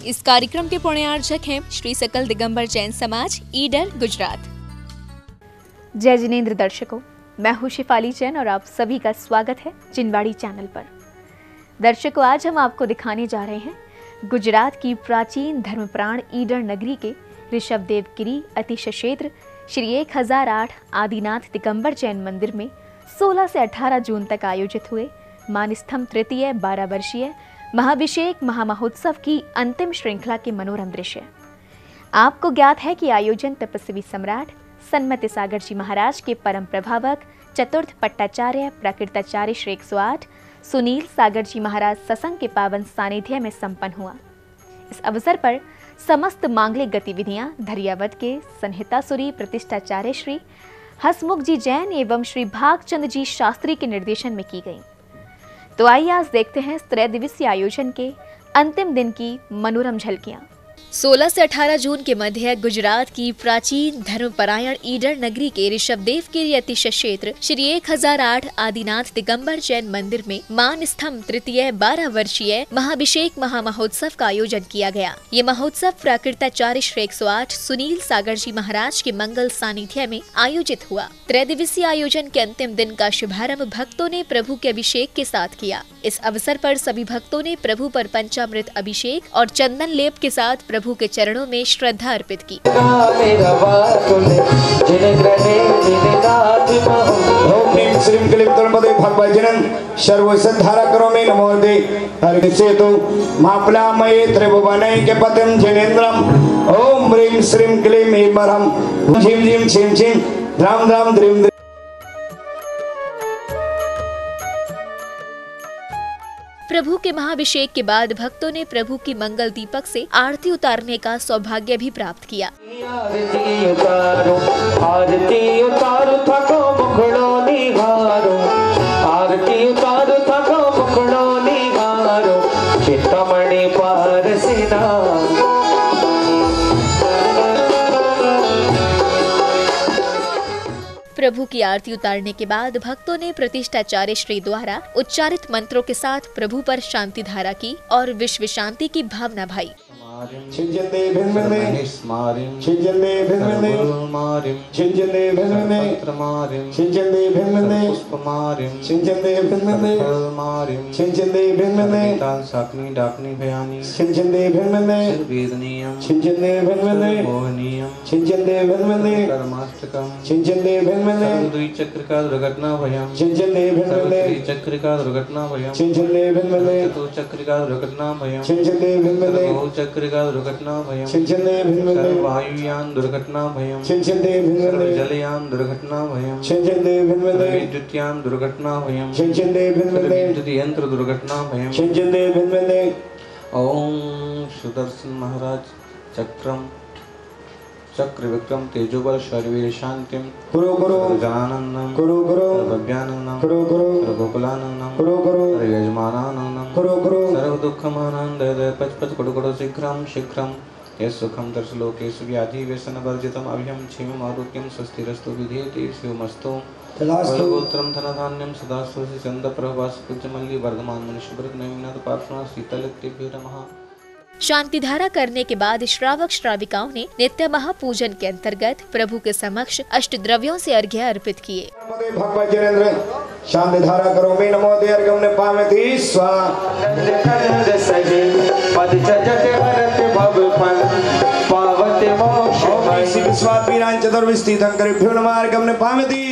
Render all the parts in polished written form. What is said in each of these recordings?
इस कार्यक्रम के पुण्यार्चक हैं श्री सकल दिगंबर जैन समाज ईडर गुजरात। जय जिनेंद्र दर्शकों, मैं हूं शिफाली जैन और आप सभी का स्वागत है जिनवाड़ी चैनल पर। दर्शकों, आज हम आपको दिखाने जा रहे हैं गुजरात की प्राचीन धर्मप्राण ईडर नगरी के ऋषभदेव गिरी अतिशय क्षेत्र श्री 1008 आदिनाथ दिगंबर जैन मंदिर में 16 से 18 जून तक आयोजित हुए मानस्तंभ तृतीय 12 वर्षीय महाभिषेक महामहोत्सव की अंतिम श्रृंखला के मनोरम दृश्य। आपको ज्ञात है कि आयोजन तपस्वी सम्राट सन्मति सागर जी महाराज के परम प्रभावक चतुर्थ पट्टाचार्य प्राकृताचार्य श्री 108 सुनील सागर जी महाराज सत्संग के पावन सानिध्य में संपन्न हुआ। इस अवसर पर समस्त मांगलिक गतिविधियां धरियावत के संहितासुरी प्रतिष्ठाचार्य श्री हसमुख जी जैन एवं श्री भागचंद जी शास्त्री के निर्देशन में की गई। तो आइए आज देखते हैं इस 3 दिवसीय आयोजन के अंतिम दिन की मनोरम झलकियां। 16 से 18 जून के मध्य गुजरात की प्राचीन धर्मपरायण ईडर नगरी के ऋषभदेव गिरी अतिशय क्षेत्र श्री 1008 आदिनाथ दिगंबर जैन मंदिर में मानस्तंभ तृतीय 12 वर्षीय महाभिषेक महामहोत्सव का आयोजन किया गया। ये महोत्सव प्राकृताचार्य श्री 108 सुनील सागर जी महाराज के मंगल सानिध्य में आयोजित हुआ। 3 दिवसीय आयोजन के अंतिम दिन का शुभारंभ भक्तों ने प्रभु के अभिषेक के साथ किया। इस अवसर पर सभी भक्तों ने प्रभु पर पंचामृत अभिषेक और चंदन लेप के साथ प्रभु के चरणों में श्रद्धा अर्पित की। ओम ह्रीं श्रीं क्लीं ईश्वरम झिं झिं छिं छिं ध्राम ध्राम ध्रीं। प्रभु के महाभिषेक के बाद भक्तों ने प्रभु की मंगल दीपक से आरती उतारने का सौभाग्य भी प्राप्त किया। प्रभु की आरती उतारने के बाद भक्तों ने प्रतिष्ठाचार्य श्री द्वारा उच्चारित मंत्रों के साथ प्रभु पर शांति धारा की और विश्व शांति की भावना भाई। छिंजंदे भिन्नने स्मारिं छिंजंदे भिन्नने मारिं छिंजंदे भिन्नने पत्रमारिं छिंजंदे भिन्नने पुष्पमारिं छिंजंदे भिन्नने मारिं छिंजंदे भिन्नने ताल साकनी डाकनी भयानी छिंजंदे भिन्नने वेदनीयम छिंजंदे भिन्नने मोहनीयम छिंजंदे भिन्नने कर्माष्टकम छिंजंदे भिन्नने द्विचक्र का दुर्घटना भयम छिंजंदे भिन्नने त्रिचक्र का दुर्घटना भयम छिंजंदे भिन्नने चतुर्चक्र का दुर्घटना भयम छिंजंदे भिन्नने बहुचक्र का दुर्घटना भयम छिंजंदे भिन्नने वायुयान दुर्घटना भयम छिंजंदे भिन्नने जलयान दुर्घटना भयम छिंजंदे भिन्नने विद्युतयान दुर्घटना भयम छिंजंदे भिन्नने विद्युत यंत्र दुर्घटना भयम छिंजंदे भिन्नने। ओम सुदर्शन महाराज चक्रम चक्र विक्रम तेजोबल शरीर शांतिम कुरु कुरु जनानंदम कुरु कुरु भव्यानंदम कुरु कुरु गोकुलानंदम कुरु कुरु यजमानानंदम कुरु कुरु सर्व दुःखमानंद पचपच कुडुकुडु शीघ्रम शीघ्रम ये सुखम दर्शलोकेश व्याधि व्यसन वर्जितम अभयम क्षीम आरोग्यम स्वस्तिरस्तु विधेयति शिवमस्तु गोत्रम धनधान्यम सदा सुषि चंद प्रभास पूज्यमल्ली वर्धमान मनुष्यव्रत नैमिनाथ पार्श्वनाथ शीतल तिभ्य नमः। शांति धारा करने के बाद श्रावक श्राविकाओं ने नित्य महापूजन के अंतर्गत प्रभु के समक्ष अष्टद्रव्यों से अर्घ्य अर्पित किए। भगवत जिनेंद्र शांति धारा करो मे नमो दे अर्घ्यम ने पावती स्वाहा पद जजते भरत भव फल पावते मोक्ष विश्वास वीरान चतुर्विस्थितं करिभ्यो नमः अर्घ्यम ने पावती।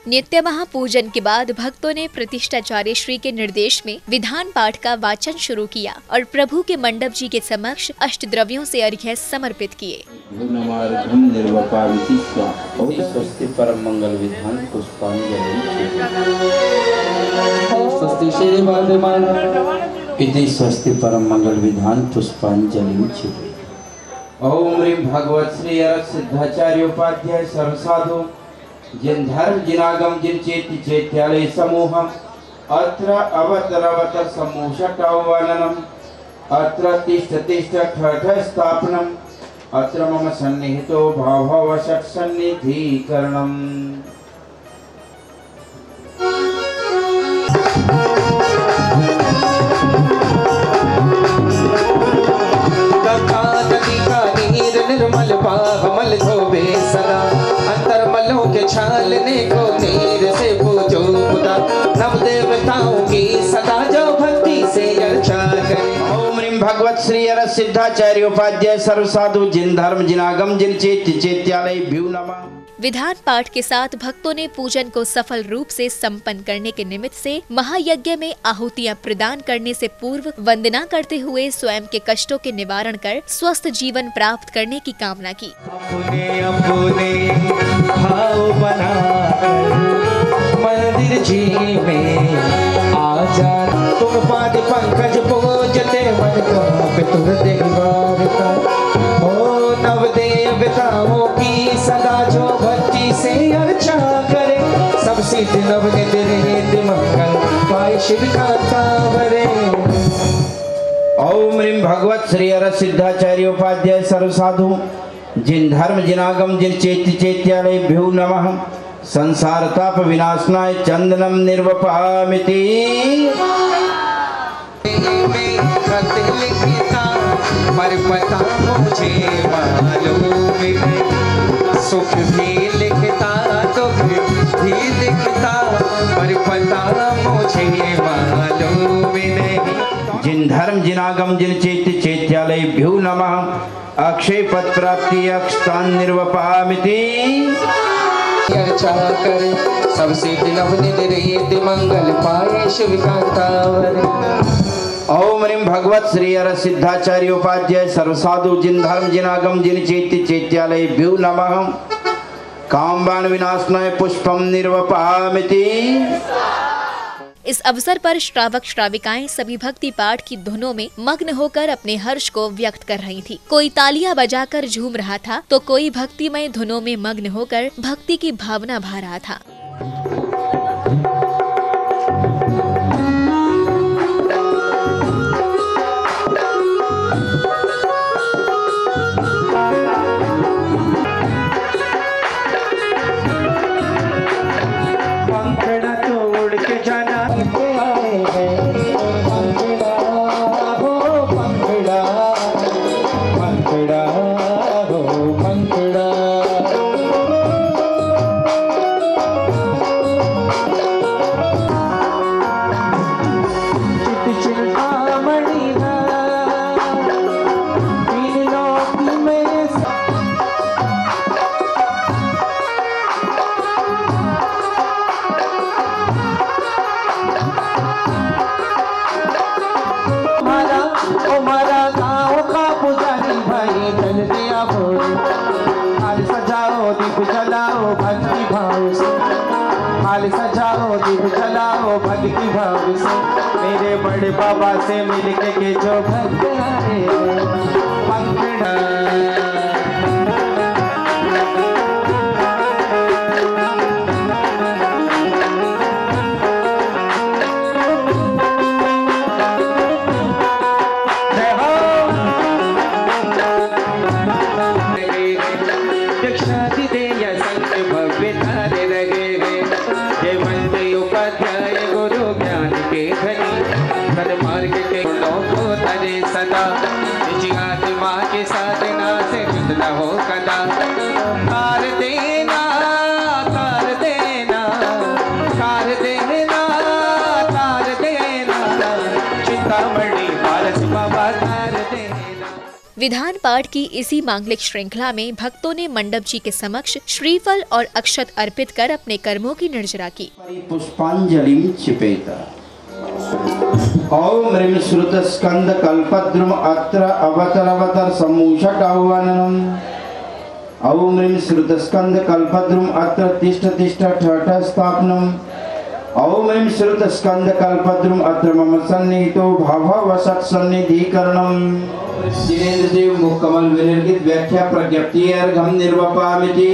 नित्य महापूजन के बाद भक्तों ने प्रतिष्ठाचार्य श्री के निर्देश में विधान पाठ का वाचन शुरू किया और प्रभु के मंडप जी के समक्ष अष्टद्रव्यों से अर्घ्य समर्पित किए। स्वस्ति परम मंगल विधान पुष्पांजलि। ओम ह्रीं भगवत श्री सिद्धाचार्य उपाध्याय सर्व साधु जिन धर्म जिनागम जिन चेति चैत्यालय समूहम अत्र अवतरवत समूषटवर्णनम अत्र तिष्ठ तिष्ठ ठठ स्थापनम अत्र मम सन्निहितो भाव षट् सन्निधिकरणम। मल मल धोबे सदा अंतर मलों के छालने को नीर से पूजो खुदा नव देवताओं की सदा जो भक्ति से अर्चा करे। ओम ह्रीं भगवत श्री अर सिद्धाचार्य उपाध्याय सर्व साधु जिन धर्म जिनागम जिन चैत्य चैत्यालय भ्यू नमः। विधान पाठ के साथ भक्तों ने पूजन को सफल रूप से संपन्न करने के निमित्त से महायज्ञ में आहुतियां प्रदान करने से पूर्व वंदना करते हुए स्वयं के कष्टों के निवारण कर स्वस्थ जीवन प्राप्त करने की कामना की। अपने अपने भाव बनाकर मंदिर जी में आ जा तुम पाद पंकज पूजते मन का पितुर देवता ओ नव देवताओं की सदा जो भक्ति से अर्चा करे सब सिद्ध नव निधि मंगल पाए शिव का तावरे। ओम ह्रीं भगवत श्री अर सिद्धाचार्य उपाध्याय सर्व साधु जिन धर्म जिनागम जिन चैत्य चैत्यालय भ्यू नमः। संसार ताप विनाशनाय चंदनम निर्वपामिति पर पता मुझे मालूम है सुख भी लिखता दुख भी लिखता पर पता मुझे मालूम नहीं। जिन धर्म जिनागम जिन चैत्य चैत्यालय भ्यू नमः। अक्षय पद प्राप्ति अक्षतान निर्वपामिति अर्चा करे सबसे नवनिधि मंगल पाए शिव का तावरे। ओम ह्रीं भगवत श्री अर सिद्धाचार्य उपाध्याय सर्व साधु जिन धर्म जिनागम जिन चैत्य चैत्यालय भ्यू नमः। कामबाण विनाशनाय पुष्पम निर्वपामिति। इस अवसर पर श्रावक श्राविकाएं सभी भक्ति पाठ की धुनों में मग्न होकर अपने हर्ष को व्यक्त कर रही थी। कोई तालियां बजाकर झूम रहा था तो कोई भक्तिमय धुनों में मग्न होकर भक्ति की भावना भा रहा था। सजाओ दीप जलाओ भक्ति भाव से मेरे बड़े बाबा से मिलके के जो भक्त आए पंखड़ा हो कदा कार देना कार देना कार देना कार देना चिंतामणि पारस बाबा कार देना। विधान पाठ की इसी मांगलिक श्रृंखला में भक्तों ने मंडप जी के समक्ष श्रीफल और अक्षत अर्पित कर अपने कर्मों की निर्जरा की। पुष्पांजलि क्षिपेत। ओम ह्रीं श्रुत स्कंद कल्पद्रुम अत्र अवतर समूषक आह्वाननम। ओम ह्रीं श्रुत स्कंद कल्पद्रुम अत्र तिष्ठ तिष्ठ ठठ स्थापनम। ओम ह्रीं श्रुत स्कंद कल्पद्रुम अत्र मम सन्निहितो भव सत्सन्निधिकरणम। जिनेन्द्र देव मुखकमल विनिर्गित व्याख्या प्रज्ञप्ति अर्घम निर्वपामिति।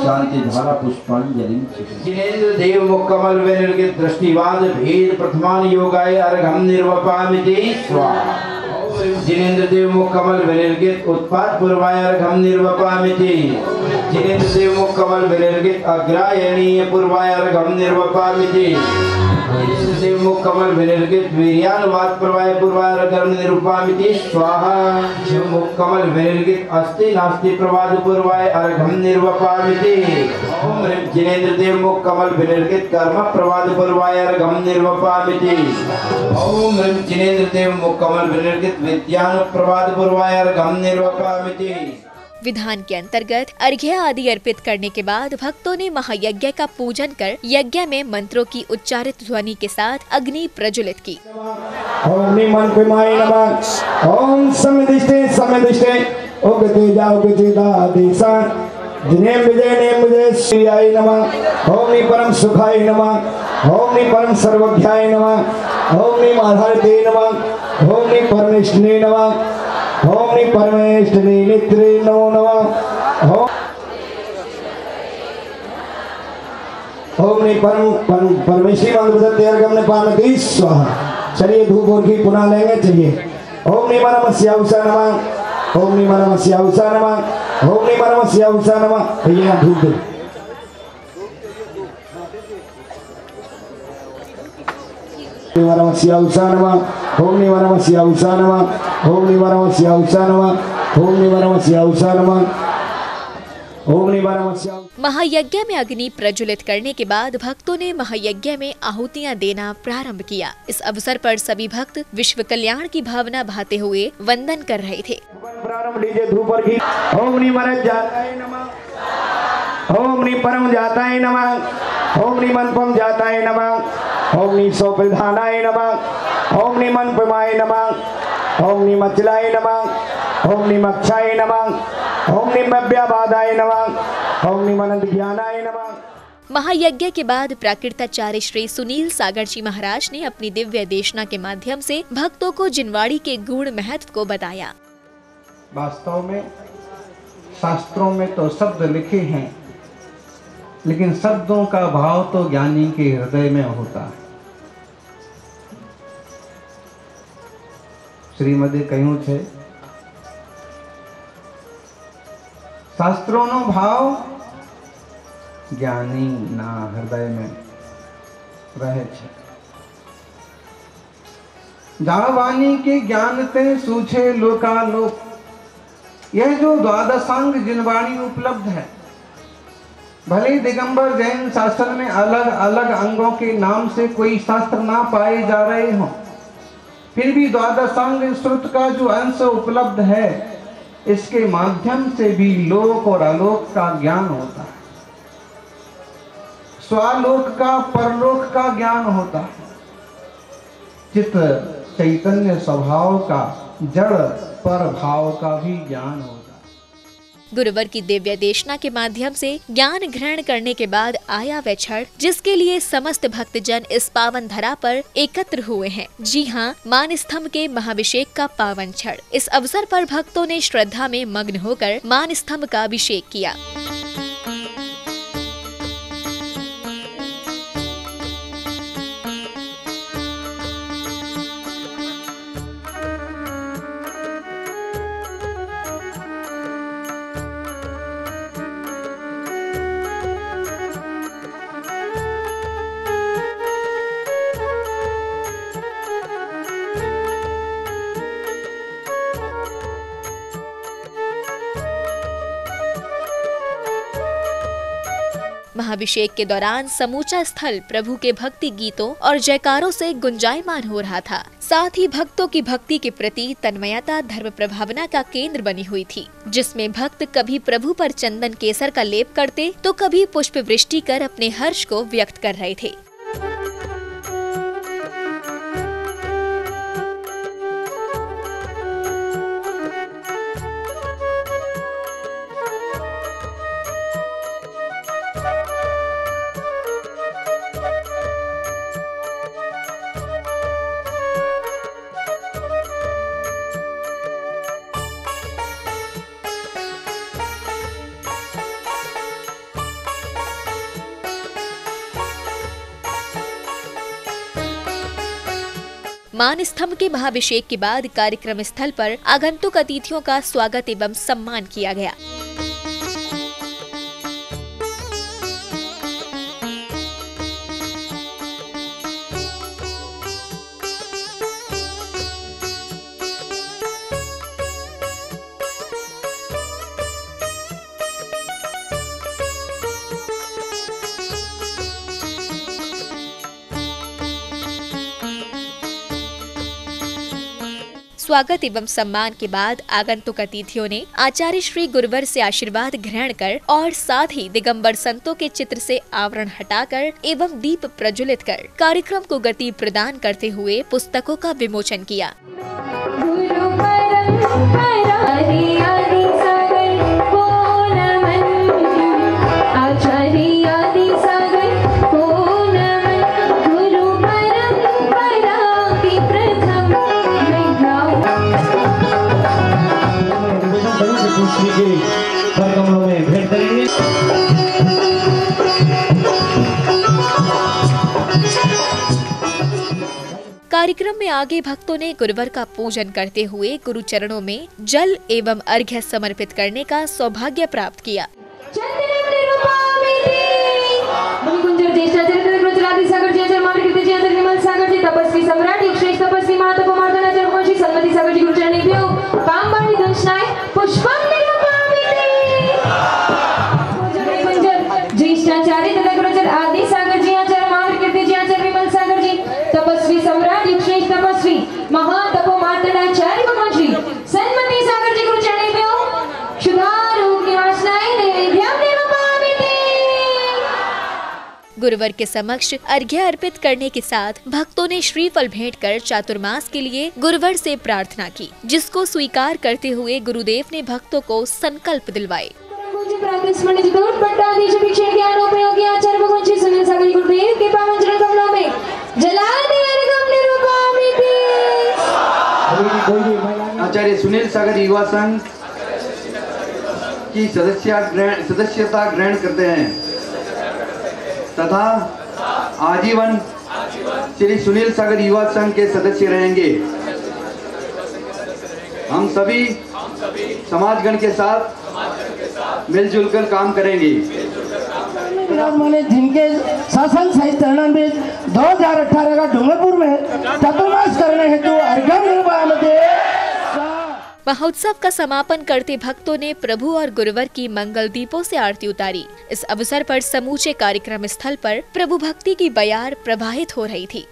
शांति धारा पुष्पांजलि। जिनेन्द्र देव मुखकमल विनिर्गित दृष्टिवाद भेद प्रथमान योगाय अर्घम निर्वपामिति स्वाहा। जिनेन्द्र देव मुखकमल विनिर्गित उत्पाद पूर्वाय अर्घम निर्वपामिति। जिनेन्द्र देव मुख कमल विनिर्गित अग्रायणीय पूर्वाय अर्घम निर्वपामिति जिनेन्द्र देव मुख कमल विनिर्गित वीर्यानुवाद पूर्वाय पूर्वाय अर्घम निरूपामिति स्वाहा जो मुख कमल विनिर्गित अस्ति नास्ति प्रवाद पूर्वाय अर्घम निर्वपामिति ओम ह्रीं जिनेन्द्र देव मुख कमल विनिर्गित कर्म प्रवाद पूर्वाय अर्घम निर्वपामिति ओम ह्रीं जिनेन्द्र देव मुख कमल विनिर्गित विद्यानु प्रवाद पूर्वाय अर्घम निर्वपामिति। विधान के अंतर्गत अर्घ्य आदि अर्पित करने के बाद भक्तों ने महायज्ञ का पूजन कर यज्ञ में मंत्रों की उच्चारित ध्वनि के साथ अग्नि प्रज्वलित की। ओम निमन पिमाय नमः ओम समिदिष्टे उगतेजा उगतेदा देसा दिने विजय श्रीयाय नमः ओम नि परम सुखाय नमः ओम नि परम सर्वज्ञाय नमः ओम नि आधारते नमः ओम नि परमेष्ठने नमः ओम नि परमेष्ठने नित्रे नमो नमः ओम नि परमेश्वरी मंत्र अर्घम निपामति स्वाहा। चलिए धूप और घी पुनः लेंगे। चलिए ओम नि नमः उषा नमः ओम नि नमः उषा नमः ओम नि नमः उषा नमः। भैया धूप दे नमः उषा नमः ओम नि नमः उषा नमः ओम नि नमः उषा नमः ओम नि नमः उषा नमः ओम नि नमः। महायज्ञ में अग्नि प्रज्वलित करने के बाद भक्तों ने महायज्ञ में आहुतियां देना प्रारंभ किया। इस अवसर पर सभी भक्त विश्व कल्याण की भावना भाते हुए वंदन कर रहे थे। प्रारंभ लीजिए धूप और घी। ओम नि मनज जाताय नमः ओम नि परम जाताय नमः ओम नि मनपम जाताय नमः ओम नि सौप्रधानाय नमः ओम नि मनपमाय नमः ओम नि मचलाय नमः ओम नि मक्षाय नमः ओम नि मव्याबादाय नमः ओम नि मनंत ज्ञानाय नमः। महायज्ञ के बाद प्राकृताचार्य श्री सुनील सागर जी महाराज ने अपनी दिव्य देशना के माध्यम से भक्तों को जिनवाड़ी के गुण महत्व को बताया। वास्तव में शास्त्रों में तो शब्द लिखे हैं, लेकिन शब्दों का भाव तो ज्ञानी के हृदय में होता है। श्रीमदे कहूं छे शास्त्रों नो भाव ज्ञानी ना हृदय में रहे छे। जावानी के ज्ञान ते सूझे लोकालोक। यह जो द्वादशांग जिनवाणी उपलब्ध है, भले दिगंबर जैन शास्त्र में अलग अलग अंगों के नाम से कोई शास्त्र ना पाए जा रहे हों, फिर भी द्वादशांग श्रुत का जो अंश उपलब्ध है, इसके माध्यम से भी लोक और आलोक का ज्ञान होता है। स्वालोक का परलोक का ज्ञान होता है। चित चैतन्य स्वभाव का जड़ पर भाव का भी ज्ञान होता है। गुरुवर की दिव्य देशना के माध्यम से ज्ञान ग्रहण करने के बाद आया वह क्षण जिसके लिए समस्त भक्तजन इस पावन धरा पर एकत्र हुए हैं। जी हाँ, मान स्तंभ के महाभिषेक का पावन क्षण। इस अवसर पर भक्तों ने श्रद्धा में मग्न होकर मान स्तंभ का अभिषेक किया। महाभिषेक के दौरान समूचा स्थल प्रभु के भक्ति गीतों और जयकारों से गुंजायमान हो रहा था। साथ ही भक्तों की भक्ति के प्रति तन्मयता धर्म प्रभावना का केंद्र बनी हुई थी, जिसमें भक्त कभी प्रभु पर चंदन केसर का लेप करते तो कभी पुष्प वृष्टि कर अपने हर्ष को व्यक्त कर रहे थे। मान स्तंभ के महाभिषेक के बाद कार्यक्रम स्थल पर आगंतुक अतिथियों का स्वागत एवं सम्मान किया गया। स्वागत एवं सम्मान के बाद आगंतुक अतिथियों ने आचार्य श्री गुरुवर से आशीर्वाद ग्रहण कर और साथ ही दिगंबर संतों के चित्र से आवरण हटाकर एवं दीप प्रज्वलित कर कार्यक्रम को गति प्रदान करते हुए पुस्तकों का विमोचन किया। कार्यक्रम में आगे भक्तों ने गुरुवर का पूजन करते हुए गुरु चरणों में जल एवं अर्घ्य समर्पित करने का सौभाग्य प्राप्त किया। तपस्वी सम्राट युगश्रेष्ठ तपस्वी महातपो मार्दनाचार्य भगवान सन्मति सागर जी गुरु चरणेभ्यो कामवाणी दंशनाय पुष्पं निरूपयामि ज्येष्ठाचार्य तथा गुरुचर आदि सागर जी आचार्य महावीर कीर्ति जी आचार्य विमल सागर जी तपस्वी सम्राट युगश्रेष्ठ तपस्वी महातपो मार्दनाचार्य भगवान सन्मति सागर जी गुरु चरणेभ्यो शुभारोग्य वासनाय नैवेद्यं निरूपयामि। गुरुवर के समक्ष अर्घ्य अर्पित करने के साथ भक्तों ने श्रीफल भेंट कर चातुर्मास के लिए गुरुवर से प्रार्थना की, जिसको स्वीकार करते हुए गुरुदेव ने भक्तों को संकल्प दिलवाए। आचार्य सुनील सागर युवा संघ की सदस्यता ग्रहण करते हैं तथा आजीवन श्री सुनील सागर युवा संघ के सदस्य रहेंगे। हम सभी समाजगण के साथ मिलजुल कर काम करेंगे। जिनके शासन सहित चरण में 2018 का डूंगरपुर में चातुर्मास करने हेतु अर्घ्य महोत्सव का समापन करते भक्तों ने प्रभु और गुरुवर की मंगल दीपों से आरती उतारी। इस अवसर पर समूचे कार्यक्रम स्थल पर प्रभु भक्ति की बयार प्रवाहित हो रही थी।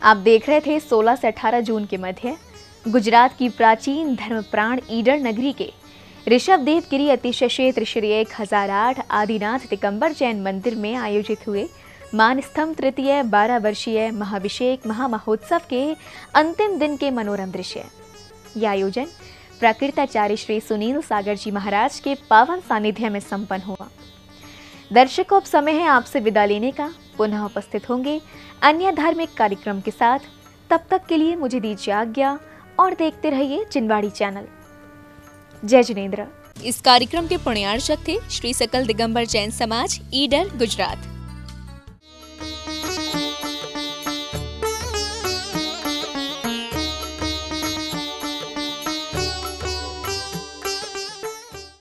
आप देख रहे थे 16 से 18 जून के मध्य गुजरात की प्राचीन धर्मप्राण ईडर नगरी के ऋषभदेव गिरी अतिशय क्षेत्र श्री 1008 आदिनाथ दिगंबर जैन मंदिर में आयोजित हुए मानस्तंभ तृतीय 12 वर्षीय महाभिषेक महामहोत्सव के अंतिम दिन के मनोरम दृश्य। यह आयोजन प्राकृताचार्य श्री सुनील सागर जी महाराज के पावन सानिध्य में संपन्न हुआ। दर्शकों, अब समय है आपसे विदा लेने का। पुनः उपस्थित होंगे अन्य धार्मिक कार्यक्रम के साथ। तब तक के लिए मुझे दीजिए आज्ञा और देखते रहिए जिनवाड़ी चैनल। जय जिनेंद्र। इस कार्यक्रम के पुण्यार्चक थे श्री सकल दिगंबर जैन समाज ईडर गुजरात।